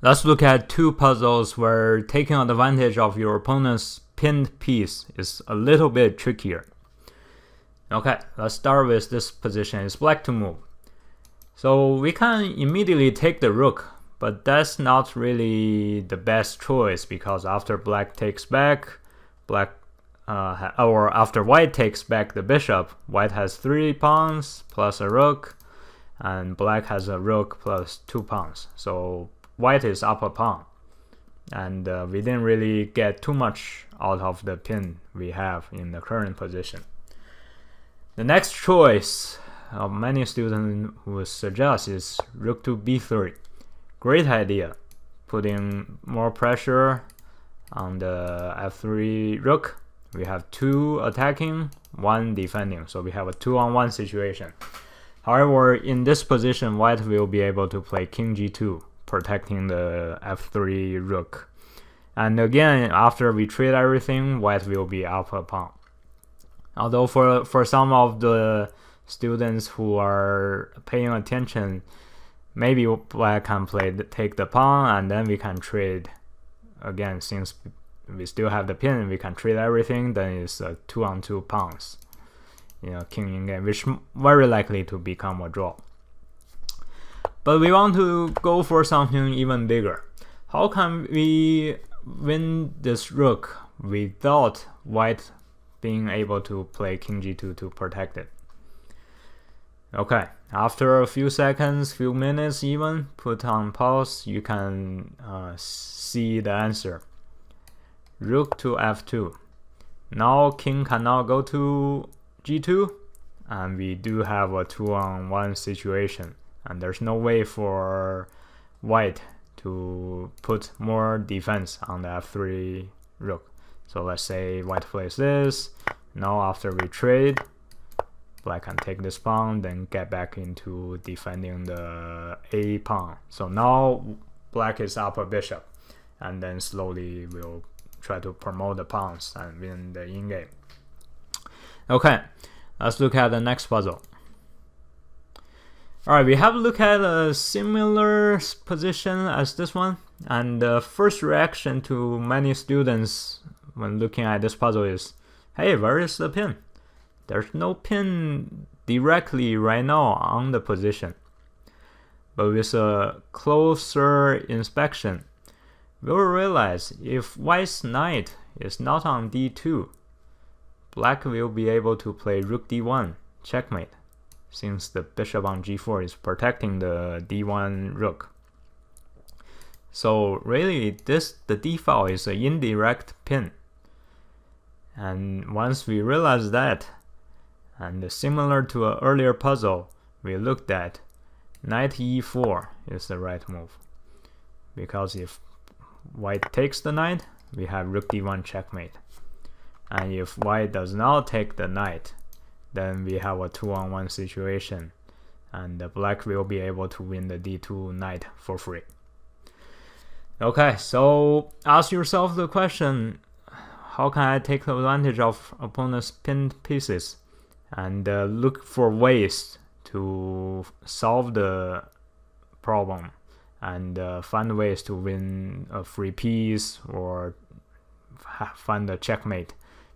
Let's look at two puzzles where taking advantage of your opponent's pinned piece is a little bit trickier. Okay, let's start with this position. It's black to move. So we can immediately take the rook, but that's not really the best choice because after black takes back, or after white takes back the bishop, white has 3 pawns plus a rook, and black has a rook plus 2 pawns. So white is up a pawn, and we didn't really get too much out of the pin we have in the current position. The next choice many students would suggest is rook to b3. Great idea, putting more pressure on the f3 rook. We have 2 attacking, 1 defending, so we have a 2-on-1 situation. However, in this position, white will be able to play king g2, protecting the f3 rook. And again, after we trade everything, white will be up a pawn. Although for some of the students who are paying attention, maybe black can take the pawn and then we can trade again. Since we still have the pin, we can trade everything. Then it's a 2-on-2 pawns, king in game, which very likely to become a draw. But we want to go for something even bigger. How can we win this rook without white being able to play king g2 to protect it? Okay, after a few seconds, few minutes even, put on pause, you can see the answer. Rook to f2. Now king cannot go to g2, and we do have a 2-on-1 situation, and there's no way for white to put more defense on the f3 rook. So let's say white plays this. Now after we trade, black can take this pawn, then get back into defending the a pawn. So now black is up a bishop, and then slowly we'll try to promote the pawns and win the in-game. Okay, let's look at the next puzzle. Alright, we have looked at a similar position as this one, and the first reaction to many students when looking at this puzzle is, hey, where is the pin? There's no pin directly right now on the position. But with a closer inspection, we'll realize if white's knight is not on d2, black will be able to play rook d1, checkmate, since the bishop on g4 is protecting the d1 rook. So really, the d file is an indirect pin. And once we realize that, and similar to an earlier puzzle we looked at, knight e4 is the right move. Because if white takes the knight, we have rook d1 checkmate. And if white does not take the knight, then we have a 2-on-1 situation, and the black will be able to win the d2 knight for free. Okay, so ask yourself the question, how can I take advantage of opponent's pinned pieces? And look for ways to solve the problem and find ways to win a free piece or find a checkmate,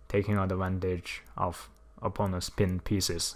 taking advantage of opponent's pinned pieces.